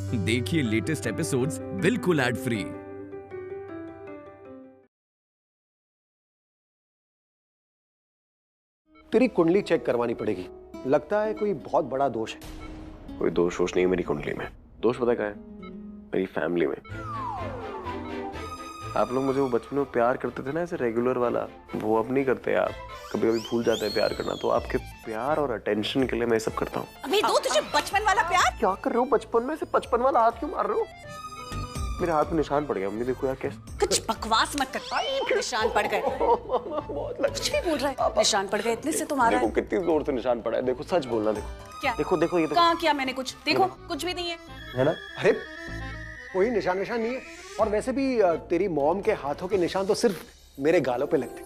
देखिए latest episodes बिल्कुल ad free. तेरी कुंडली चेक करवानी पड़ेगी। लगता है कोई बहुत बड़ा दोष है। कोई दोष नहीं है मेरी कुंडली में। दोष पता क्या है? मेरी फैमिली में। आप लोग मुझे वो बचपन में प्यार करते थे ना, ऐसे रेगुलर वाला, वो अब नहीं करते आप। कभी कभी भूल जाते हैं प्यार करना। तो आपके प्यार और अटेंशन के लिए मैं सब करता हूँ। अबे दो तुझे बचपन वाला प्यार? क्या कर रहे हो बचपन में? से बचपन वाला हाथ क्यों मार रहे हो? मेरे हाथ में निशान पड़ गया। मम्मी देखो यार कैसे। कुछ बकवास मत कर। निशान पड़ गए। कुछ भी बोल रहा है। निशान पड़ गए इतने से तुम्हारा। देखो कितनी जोर से निशान पड़ा है। देखो सच बोलना। देखो क्या? देखो देखो ये कहाँ किया मैंने कुछ? देखो कुछ भी नहीं है ना। अरे कोई निशान नहीं है। और वैसे भी तेरी मॉम के हाथों के निशान तो सिर्फ मेरे गालों पे लगते।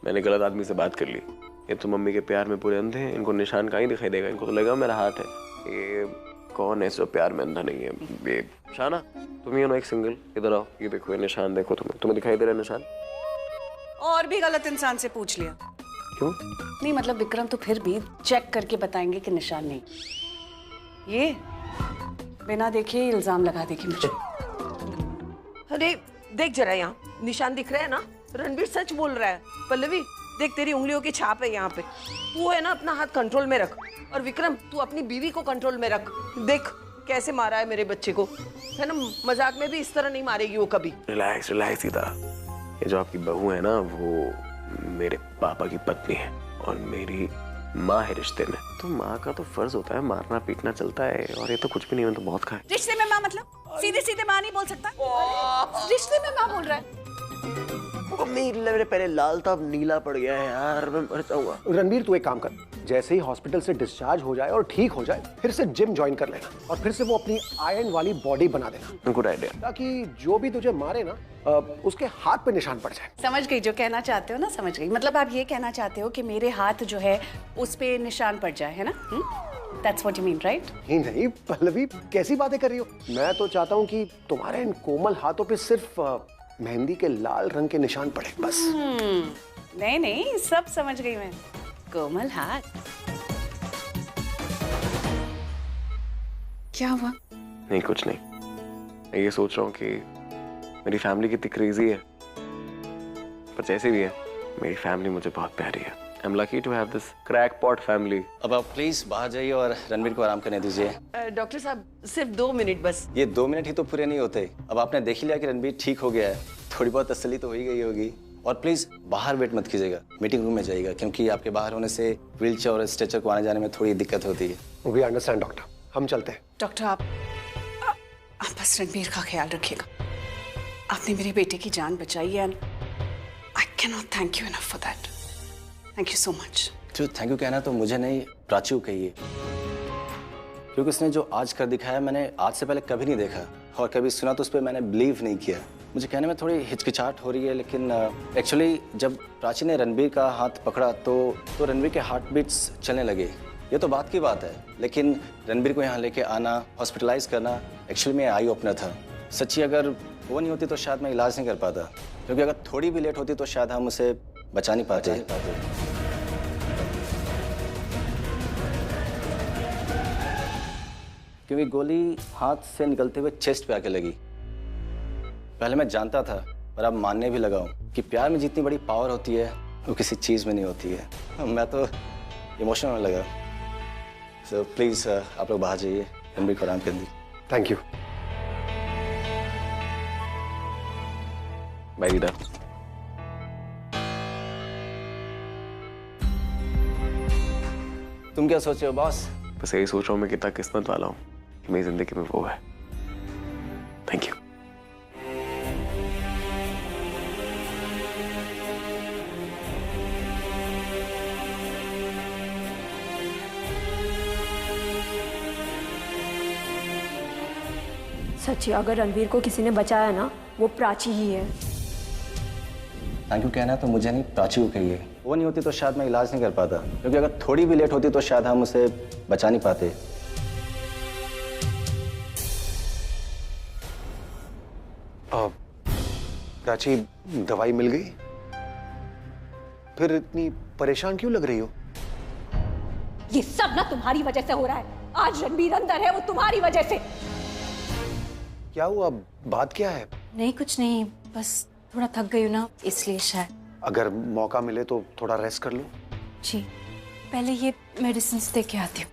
मैंने गलत आदमी से बात कर ली। ये तो मम्मी के प्यार में पूरे अंधे हैं। इनको निशान कहीं दिखाई देगा। इनको तो लगा मेरा हाथ है। ये कौन है जो प्यार में अंधा नहीं है? ये शाना, तुम ये ना एक सिंगल, इधर आओ। ये देखो ये निशान देखो। तुम्हें दिखाई दे रहा है निशान? और भी गलत इंसान से पूछ लिया। क्यों? नहीं मतलब विक्रम तो फिर भी चेक करके बताएंगे कि निशान नहीं। ये बिना देखे इल्जाम लगा देगी मुझे। अरे देख जरा, यहाँ निशान दिख रहा है ना? रणबीर सच बोल रहा है। पल्लवी देख, तेरी उंगलियों की छाप है यहाँ पे। तू है ना, अपना हाथ कंट्रोल में रख। और विक्रम तू अपनी बीवी को कंट्रोल में रख। देख कैसे मारा है मेरे बच्चे को, है ना? मजाक में भी इस तरह नहीं मारेगी वो कभी। Relax relax Sita. ये जो आपकी बहू है ना, वो मेरे पापा की पत्नी है और मेरी माँ है रिश्ते में। तो माँ का तो फर्ज होता है मारना पीटना चलता है। और ये तो कुछ भी नहीं, मैं तो बहुत खाए। रिश्ते में माँ मतलब सीधे सीधे माँ नहीं बोल सकता? रिश्ते में माँ बोल रहा है। मेरे पहले लाल था, अब नीला पड़ गया है यार। मैं मर जाऊंगा। रणबीर तू एक काम कर, जैसे ही हॉस्पिटल से डिस्चार्ज हो जाए और ठीक हो जाए, फिर से जिम ज्वाइन कर लेना और फिर से वो अपनी आयरन वाली बॉडी बना देना। Good idea. ताकि जो भी तुझे मारे ना, उसके हाथ पे निशान पड़ जाए। समझ गई जो कहना चाहते हो ना, समझ गई। मतलब आप ये कहना चाहते हो कि मेरे हाथ जो है उस पे निशान पड़ जाए, है ना? That's what you mean, right? नहीं पल्लवी, कैसी बातें कर रही हो? मैं तो चाहता हूँ कि तुम्हारे इन कोमल हाथों पे सिर्फ मेहंदी के लाल रंग के निशान पड़े, बस। नहीं सब समझ गई मैं। कोमल हाथ। क्या हुआ? नहीं कुछ नहीं। मैं ये सोच रहा हूँ कि मेरी फैमिली कितनी क्रेजी है, पर जैसे भी है मेरी फैमिली मुझे बहुत प्यारी है। I'm lucky to have this crackpot family. अब आप प्लीज बाहर जाइए और रणबीर को आराम करने दीजिए। डॉक्टर साहब सिर्फ 2 मिनट बस। ये 2 मिनट ही तो पूरे नहीं होते। अब आपने देख ही लिया कि रणबीर ठीक हो गया है, थोड़ी बहुत तसल्ली तो हो ही गई होगी। और प्लीज बाहर वेट मत कीजिएगा, मीटिंग रूम में जाइएगा, क्योंकि आपके बाहर होने से व्हीलचेयर और स्ट्रेचर को आने जाने में थोड़ी दिक्कत होती है। वी अंडरस्टैंड डॉक्टर, हम चलते हैं। डॉक्टर आप बस रणबीर का ख्याल रखिएगा। आपने मेरे बेटे की जान बचाई है and I can not thank you enough for that. Thank you so much. जो थैंक यू कहना तो मुझे नहीं, प्राची को कहिए, क्योंकि उसने जो आज कर दिखाया मैंने आज से पहले कभी नहीं देखा और कभी सुना तो उस पर मैंने बिलीव नहीं किया। मुझे कहने में थोड़ी हिचकिचाहट हो रही है, लेकिन एक्चुअली जब प्राची ने रणबीर का हाथ पकड़ा तो रणबीर के हार्ट बीट्स चलने लगे। ये तो बात की बात है, लेकिन रणबीर को यहाँ लेके आना, हॉस्पिटलाइज करना एक्चुअली में आई ओपनर था। सच्ची अगर वो नहीं होती तो शायद मैं इलाज नहीं कर पाता, क्योंकि अगर थोड़ी भी लेट होती तो शायद हम उसे बचा नहीं पाते। क्योंकि गोली हाथ से निकलते हुए चेस्ट पे आके लगी। पहले मैं जानता था, पर अब मानने भी लगा हूँ कि प्यार में जितनी बड़ी पावर होती है वो किसी चीज़ में नहीं होती है। मैं तो इमोशनल होने लगा। सो प्लीज़ आप लोग बाहर जाइए, रणबीर को आराम कर दी। Thank you. बाय दीदा। तुम क्या सोच रहे हो बॉस? बस यही सोच रहा हूँ मैं कितना किस्मत वाला हूँ कि मेरी जिंदगी में वो है। Thank you. सच्ची अगर रणबीर को किसी ने बचाया ना, वो प्राची ही है। थैंक यू कहना तो मुझे नहीं, प्राची को कहिए। वो नहीं होती तो शायद मैं इलाज नहीं कर पाता, क्योंकि अगर थोड़ी भी लेट होती तो शायद हम उसे बचा नहीं पाते। प्राची दवाई मिल गई? फिर इतनी परेशान क्यों लग रही हो? ये सब ना तुम्हारी वजह से हो रहा है। आज रणबीर अंदर है, वो तुम्हारी वजह से। क्या हुआ, बात क्या है? नहीं कुछ नहीं, बस थोड़ा थक गई हूँ ना इसलिए शायद। अगर मौका मिले तो थोड़ा रेस्ट कर लो। जी, पहले ये मेडिसिन दे के आती हूँ।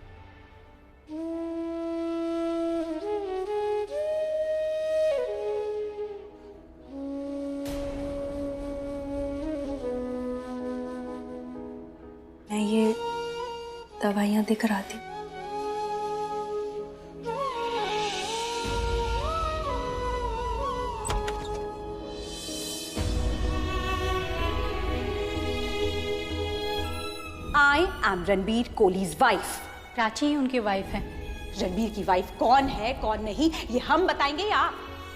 मैं ये दवाइयाँ देकर आती हूँ। I am Ranbir Kohli's wife. Prachi ही उनकी वाइफ है। रणबीर की वाइफ कौन है कौन नहीं ये हम बताएंगे या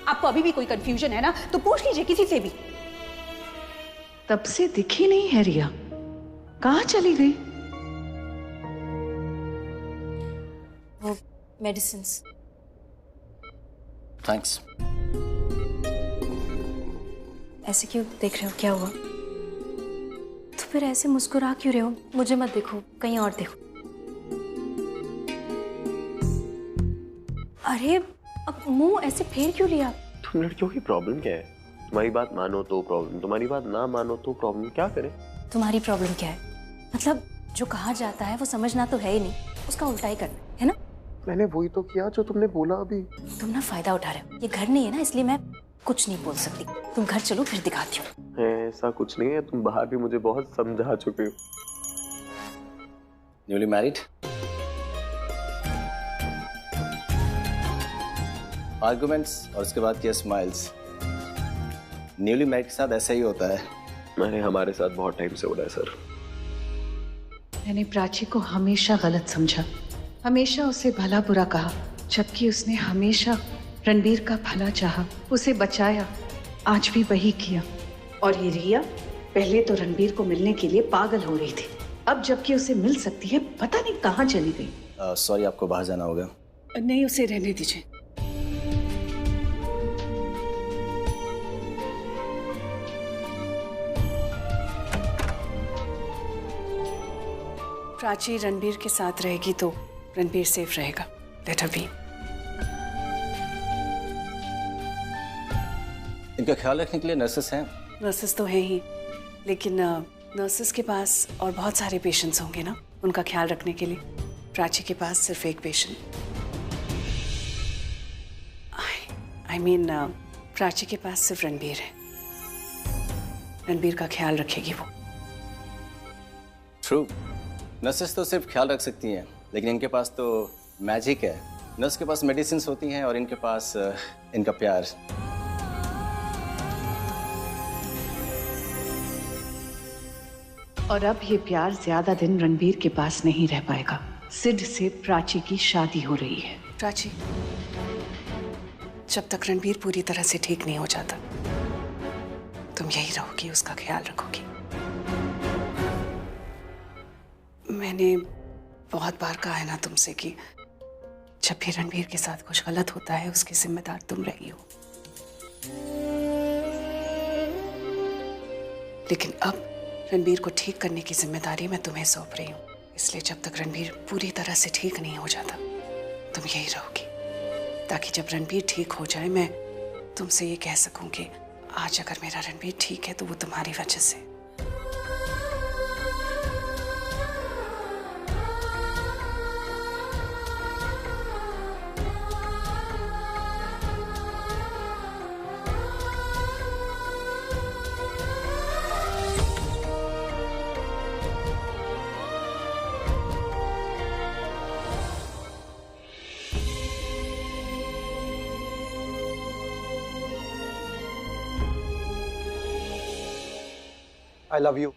आपको अभी भी कोई कंफ्यूजन है ना तो पूछ लीजिए किसी से भी। तब से दिखी नहीं है रिया, कहाँ चली गई? वो मेडिसिन। थैंक्स। ऐसे क्यों देख रहे हो, क्या हुआ? तो फिर ऐसे मुस्कुरा क्यों रहे हो? मुझे मत देखो, कहीं और देखो। अरे अब मुंह ऐसे फेर क्यों लिया? तुम लड़कियों की प्रॉब्लम क्या है? तुम्हारी बात मानो तो प्रॉब्लम, तुम्हारी बात ना मानो तो प्रॉब्लम। क्या करें? तुम्हारी प्रॉब्लम क्या है? मतलब जो कहा जाता है वो समझना तो है ही नहीं, उसका उल्टा ही करना है ना। मैंने वही तो किया जो तुमने बोला अभी। तुम ना फायदा उठा रहे हो। ये घर नहीं है ना, इसलिए मैं कुछ नहीं बोल सकती। तुम घर चलो फिर दिखाती हूँ। ऐसा कुछ नहीं है, तुम बाहर भी मुझे बहुत समझा चुके हो। Newly married? आर्गुमेंट्स और उसके बाद किया स्माइल्स। न्यूली मैरिड के साथ ऐसा ही होता है। मैंने हमारे साथ बहुत टाइम से हो रहा है सर। मैंने प्राची को हमेशा गलत समझा, हमेशा उसे भला बुरा कहा, जबकि उसने हमेशा रणबीर का भला चाहा, उसे बचाया। आज भी वही किया। और ये रिया पहले तो रणबीर को मिलने के लिए पागल हो रही थी, अब जबकि उसे मिल सकती है पता नहीं कहाँ चली गई। सॉरी, आपको बाहर जाना होगा। नहीं, उसे रहने दीजिए। प्राची रणबीर के साथ रहेगी तो रणबीर सेफ रहेगा। Let her be. इनका ख्याल रखने के लिए नर्सेस हैं। नर्सेस तो हैं ही, लेकिन नर्सेस के पास और बहुत सारे पेशेंट्स होंगे ना उनका ख्याल रखने के लिए। प्राची के पास सिर्फ एक पेशेंट। आई मीन प्राची के पास सिर्फ रणबीर है। रणबीर का ख्याल रखेगी वो। ट्रू, नर्सेस तो सिर्फ ख्याल रख सकती हैं, लेकिन इनके पास तो मैजिक है। नर्स के पास मेडिसिन होती हैं और इनके पास इनका प्यार। और अब ये प्यार ज्यादा दिन रणबीर के पास नहीं रह पाएगा। सिड से प्राची की शादी हो रही है। प्राची, जब तक रणबीर पूरी तरह से ठीक नहीं हो जाता तुम यही रहोगी, उसका ख्याल रखोगी। मैंने बहुत बार कहा है ना तुमसे कि जब भी रणबीर के साथ कुछ गलत होता है उसकी जिम्मेदार तुम रही हो। लेकिन अब रणबीर को ठीक करने की जिम्मेदारी मैं तुम्हें सौंप रही हूँ। इसलिए जब तक रणबीर पूरी तरह से ठीक नहीं हो जाता तुम यही रहोगी, ताकि जब रणबीर ठीक हो जाए मैं तुमसे ये कह सकूं कि आज अगर मेरा रणबीर ठीक है तो वो तुम्हारी वजह से। I love you.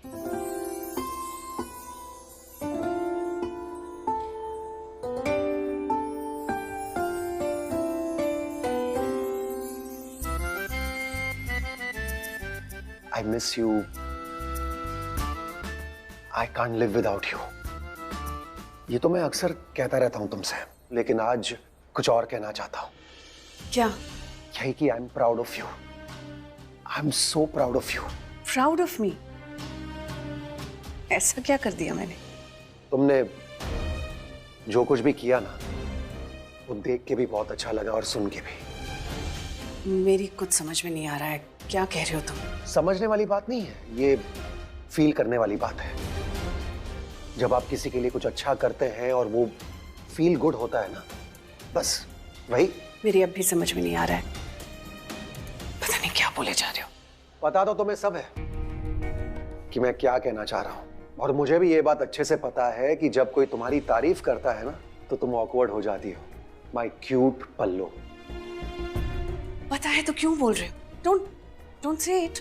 I miss you. I can't live without you. ये तो मैं अक्सर कहता रहता हूं तुमसे, लेकिन आज कुछ और कहना चाहता हूं। क्या? यही कि I'm proud of you. I'm so proud of you. Proud of me? ऐसा क्या कर दिया मैंने? तुमने जो कुछ भी किया ना, वो देख के भी बहुत अच्छा लगा और सुन के भी। मेरी कुछ समझ में नहीं आ रहा है, क्या कह रहे हो तुम? समझने वाली बात नहीं है, ये फील करने वाली बात है। जब आप किसी के लिए कुछ अच्छा करते हैं और वो फील गुड होता है ना, बस वही। मेरी अब भी समझ में नहीं आ रहा है, पता नहीं क्या बोले जा रहे हो। पता तो तुम्हें सब है कि मैं क्या कहना चाह रहा हूं, और मुझे भी ये बात अच्छे से पता है कि जब कोई तुम्हारी तारीफ करता है ना तो तुम ऑकवर्ड हो जाती हो। माय क्यूट पल्लू। पता है तो क्यों बोल रहे हो? Don't say it.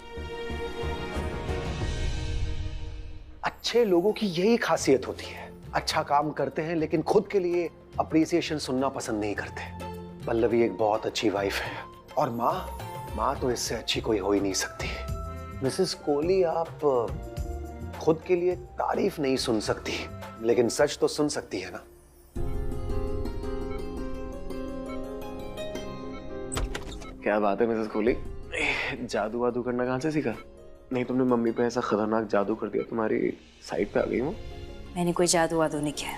अच्छे लोगों की यही खासियत होती है, अच्छा काम करते हैं लेकिन खुद के लिए अप्रिसिएशन सुनना पसंद नहीं करते। पल्लवी एक बहुत अच्छी वाइफ है, और माँ तो इससे अच्छी कोई हो ही नहीं सकती। मिसेस कोहली, आप खुद के लिए तारीफ नहीं सुन सकती, लेकिन सच तो सुन सकती है ना। क्या बात है मिसेस कोहली, जादू वादू करना कहाँ से सीखा? नहीं तुमने मम्मी पे ऐसा खतरनाक जादू कर दिया, तुम्हारी साइड पे आ गई हूँ। मैंने कोई जादू वादू नहीं किया।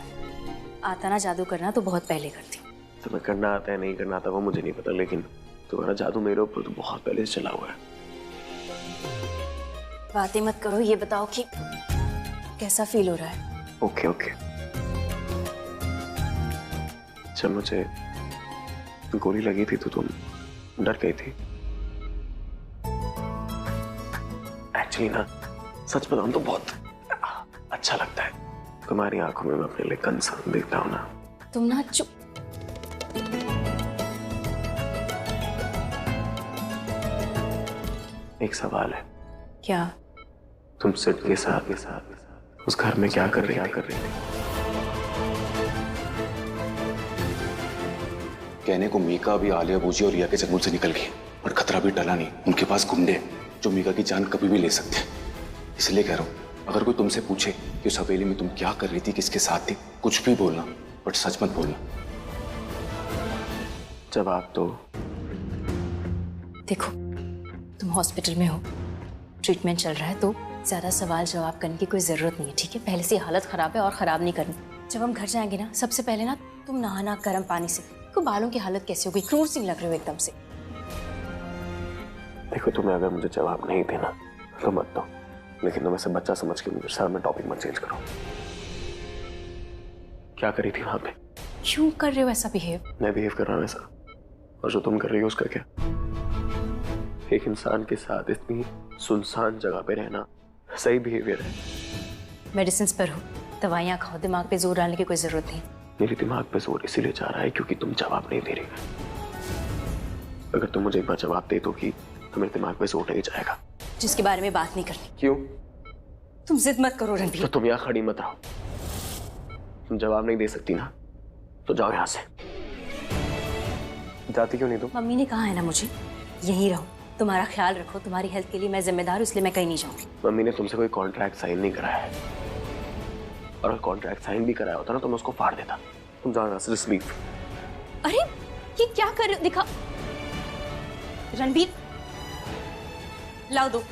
आता ना जादू करना तो बहुत पहले करती। तुम्हें करना आता है नहीं करना आता वो मुझे नहीं पता, लेकिन तुम्हारा जादू मेरे ऊपर तो बहुत पहले से चला हुआ है। बातें मत करो, ये बताओ कि कैसा फील हो रहा है? ओके जब मुझे गोली लगी थी तो तुम डर गई थी। एक्चुअली ना सच बताऊं तो बहुत अच्छा लगता है, तुम्हारी आंखों में मैं अपने लिए कंसर्न देखता हूं ना। तुम ना चुप। एक सवाल है। क्या? तुम सिड के साथ उस घर में क्या कर रही थी? कहने को मीका भी आलिया बूजी और रिया के चंगुल से निकल गई, पर खतरा भी टला नहीं। उनके पास गुंडे जो मीका की जान कभी भी ले सकते हैं। इसलिए कह रहा हूं, अगर कोई तुमसे पूछे कि उस हवेली में तुम क्या कर रही थी, किसके साथ थी, कुछ भी बोलना, बट सच मत बोलना। जवाब तो देखो, तुम हॉस्पिटल में हो, ट्रीटमेंट चल रहा है, तो ज्यादा सवाल जवाब करने की कोई जरूरत नहीं है, ठीक है? पहले से हालत खराब है और खराब नहीं करनी। जब हम घर जाएंगे ना, सबसे पहले ना तुम नहाना गर्म पानी से। तो बालों की हालत कैसी हो गई, क्रूर सी लग रहे हो एकदम से। देखो, तुम्हें अगर मुझे जवाब नहीं देना तो मत दो, लेकिन तुम ऐसे बच्चा समझ के मुझे सर में टॉपिक मत चेंज करो। क्या करी थी वहां पे? क्यों कर रहे हो ऐसा बिहेव? मैं बिहेव कर रहा हूँ ऐसा? और जो तुम कर रही हो उसका क्या? एक इंसान के साथ इतनी सुनसान जगह पे रहना सही बिहेवियर है? मेडिसिन पर हो, दवाइयाँ खाओ, दिमाग पे जोर डालने की कोई जरूरत नहीं। मेरे दिमाग पे जोर इसीलिए जा रहा है क्योंकि तुम जवाब नहीं दे रही। अगर तुम मुझे एक बार जवाब दे दो कि तो मेरे दिमाग पे जोर नहीं जाएगा। जिसके बारे में बात नहीं करनी। क्यों? तुम जिद मत करो रणबीर। तो तुम यहाँ खड़ी मत रहो। तुम जवाब नहीं दे सकती ना, तो जाओ यहाँ से। जाती क्यों नहीं तुम? मम्मी ने कहा है ना मुझे यहीं रहो, तुम्हारा ख्याल रखो, तुम्हारी हेल्थ के लिए मैं जिम्मेदार हूँ, इसलिए मैं कहीं नहीं जाऊंगी। मम्मी ने तुमसे कोई कॉन्ट्रैक्ट साइन नहीं कराया है, और अगर कॉन्ट्रैक्ट साइन भी कराया होता ना तो मैं उसको फाड़ देता। तुम जाओ यहाँ से, जस्ट लीव। अरे ये क्या कर रहे हो? दिखा रणबीर, लाओ दो।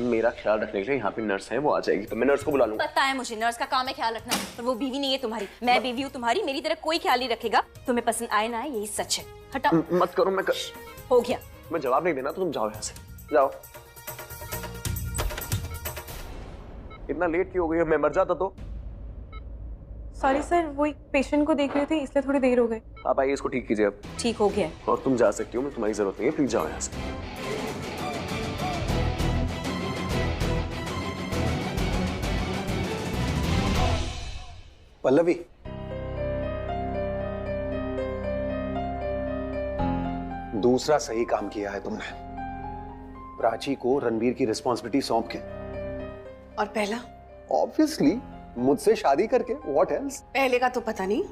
मेरा ख्याल रखने के लिए यहाँ पे नर्स है, वो आ जाएगी तो मैं नर्स को बुला लूंगा। पता है मुझे, नर्स का काम है ख्याल रखना, पर वो बीवी नहीं है तुम्हारी। मैं बीवी हूँ तुम्हारी, मेरी तरह कोई ख्याल नहीं रखेगा। तुम्हें पसंद आए ना आए, यही सच है। हटाओ। मत करो। हो गया। मैं जवाब नहीं देना तो तुम जाओ यहाँ से, जाओ। इतना लेट क्यों हो गई? मैं मर जाता तो। सॉरी सर, वो एक पेशेंट को देख रही थी, इसलिए थोड़ी देर हो गई। आप आइए, इसको ठीक कीजिए अब। ठीक हो गया। और तुम जा सकती हो, मैं तुम्हारी जरूरत नहीं है, प्लीज जाओ यहाँ से। पल्लवी, दूसरा सही काम किया है तुमने, प्राची को रणबीर की रिस्पॉन्सिबिलिटी सौंप के। और पहला? ऑब्वियसली मुझसे शादी करके। What else? पहले का तो पता नहीं,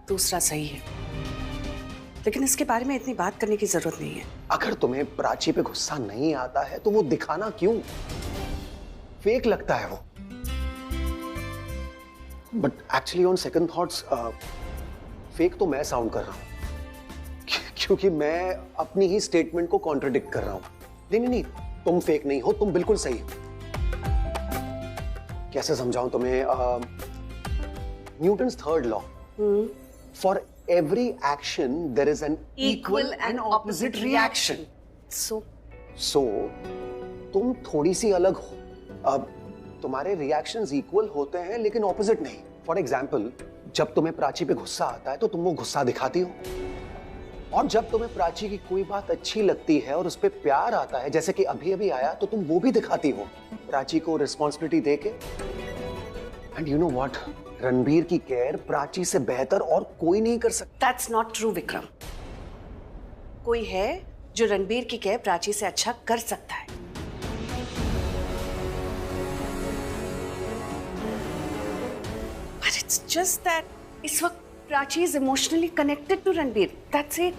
दूसरा सही है, लेकिन इसके बारे में इतनी बात करने की जरूरत नहीं है। अगर तुम्हें प्राची पे गुस्सा नहीं आता है तो वो दिखाना क्यों? फेक लगता है वो। But actually on second thoughts fake तो मैं साउंड कर रहा हूं, क्योंकि मैं अपनी ही स्टेटमेंट को कॉन्ट्रडिक्ट कर रहा हूं। नहीं, तुम फेक नहीं हो, तुम बिल्कुल सही हो। कैसे समझाऊं तुम्हें? Newton's third law, For every action, there is an equal and opposite reaction. So, तुम थोड़ी सी अलग हो. अब तुम्हारे रिएक्शंस इक्वल होते हैं लेकिन ऑपोजिट नहीं. फॉर एग्जाम्पल, जब तुम्हें प्राची पे गुस्सा आता है तो तुम वो गुस्सा दिखाती हो, और जब तुम्हें प्राची की कोई बात अच्छी लगती है और उस पर प्यार आता है, जैसे कि अभी अभी आया, तो तुम वो भी दिखाती हो प्राची को रिस्पॉन्सिबिलिटी देके. And you know what, Ranbir की केयर प्राची से बेहतर और कोई नहीं कर सकता. That's not true Vikram. कोई है जो रणबीर की केयर प्राची से अच्छा कर सकता है. But it's just that इस वक्त Prachi is emotionally connected to Ranbir. That's it.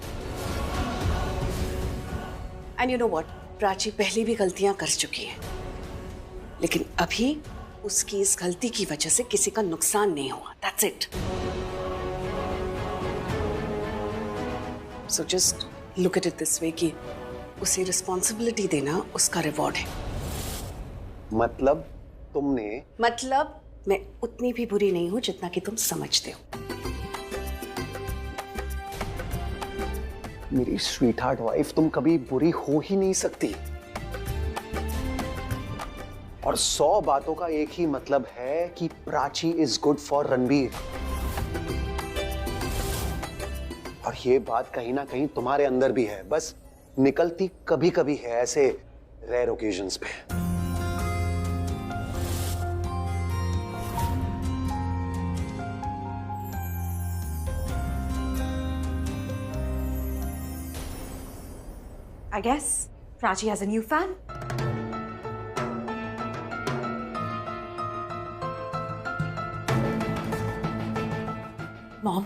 And you know what? Prachi पहले भी गलतियां कर चुकी है, लेकिन अभी उसकी इस गलती की वजह से किसी का नुकसान नहीं हुआ. That's it. So just look at it this way कि उसे रिस्पॉन्सिबिलिटी देना उसका रिवॉर्ड है. मतलब मैं उतनी भी बुरी नहीं हूं जितना कि तुम समझते हो. मेरी स्वीटहार्ट वाइफ, तुम कभी बुरी हो ही नहीं सकती. और 100 बातों का एक ही मतलब है कि Prachi is good for Ranbir. और ये बात कहीं ना कहीं तुम्हारे अंदर भी है, बस निकलती कभी कभी है ऐसे रेयर ओकेजन्स पे. I guess Prachi has a new fan. Mom,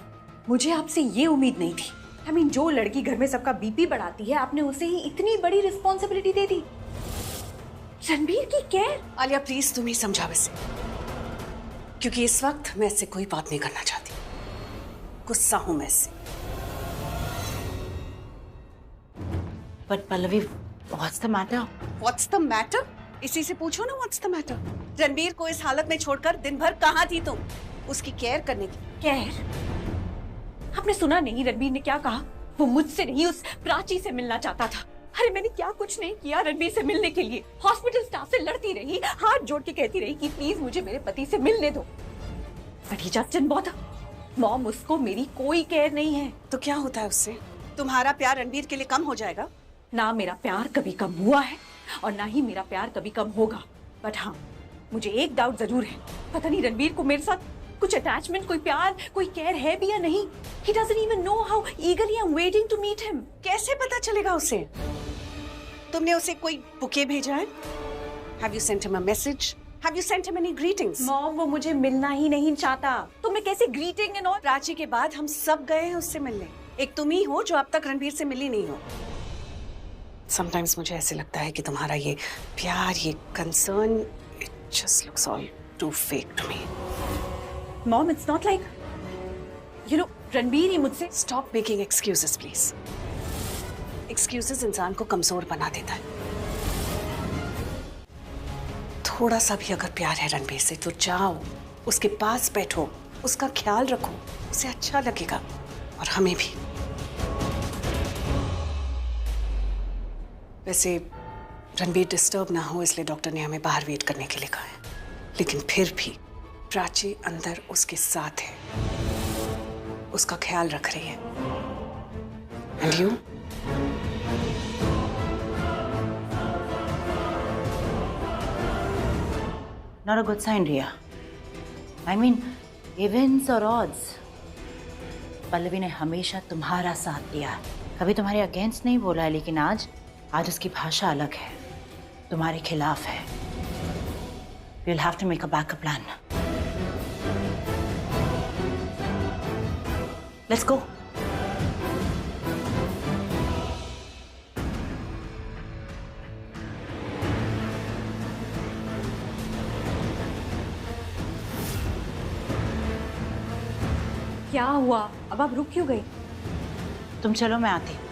मुझे आपसे ये उम्मीद नहीं थी. I mean, जो लड़की घर में सबका बीपी बढ़ाती है, आपने उसे ही इतनी बड़ी रिस्पॉन्सिबिलिटी दे दी. रणबीर की केयर. आलिया प्लीज तुम ही समझाओ इसे, क्योंकि इस वक्त मैं इससे कोई बात नहीं करना चाहती. गुस्सा हूं मैं इससे. But Pallavi, what's the matter? What's the matter? इसी से पूछो ना what's the matter. रणबीर को इस हालत में छोड़कर दिन भर कहाँ थी तुम? उसकी केयर करने की. केयर? आपने सुना नहीं रणबीर ने क्या कहा? वो मुझसे नहीं, उस प्राची से मिलना चाहता था. अरे मैंने क्या कुछ नहीं किया रणबीर से मिलने के लिए. हॉस्पिटल स्टाफ से लड़ती रही, हाथ जोड़ के कहती रही कि प्लीज मुझे मेरे पति से मिलने दो. But he just didn't bother. Mom, उसको मेरी कोई केयर नहीं है. तो क्या होता है उससे? तुम्हारा प्यार रणबीर के लिए कम हो जाएगा? ना मेरा प्यार कभी कम हुआ है और ना ही मेरा प्यार कभी कम होगा. बट हाँ, मुझे एक डाउट जरूर है. पता नहीं रणबीर को मेरे साथ कुछ अटैचमेंट, कोई प्यार, कोई केयर है भी या नहीं. He doesn't even know how eagerly I'm waiting to meet him. कैसे पता चलेगा उसे? तुमने उसे कोई बुके भेजा है? Have you sent him a message? Have you sent him any greetings? Mom, वो मुझे मिलना ही नहीं चाहता. तो मैं कैसे ग्रीटिंग एंड ऑल? प्राची के बाद हम सब गए हैं उससे मिलने. एक तुम ही हो जो अब तक रणबीर से मिली नहीं हो. Sometimes मुझे ऐसे लगता है कि तुम्हारा ये प्यार, ये concern, it just looks all too fake to me. Mom, it's not like, you know, Ranbir ही मुझसे. Stop making excuses, please. Excuses इंसान को कमजोर बना देता है. थोड़ा सा भी अगर प्यार है रणबीर से तो जाओ, उसके पास बैठो, उसका ख्याल रखो, उसे अच्छा लगेगा और हमें भी. वैसे रणबीर डिस्टर्ब ना हो इसलिए डॉक्टर ने हमें बाहर वेट करने के लिए कहा है, लेकिन फिर भी प्राची अंदर उसके साथ है, उसका ख्याल रख रही है. And you? Not a good sign, Riya. I mean, events or odds. Pallavi ने हमेशा तुम्हारा साथ दिया है, कभी तुम्हारे अगेंस्ट नहीं बोला है, लेकिन आज उसकी भाषा अलग है, तुम्हारे खिलाफ है. We'll have to make a backup plan. Let's go. क्या हुआ? अब आप रुक क्यों गई? तुम चलो, मैं आती.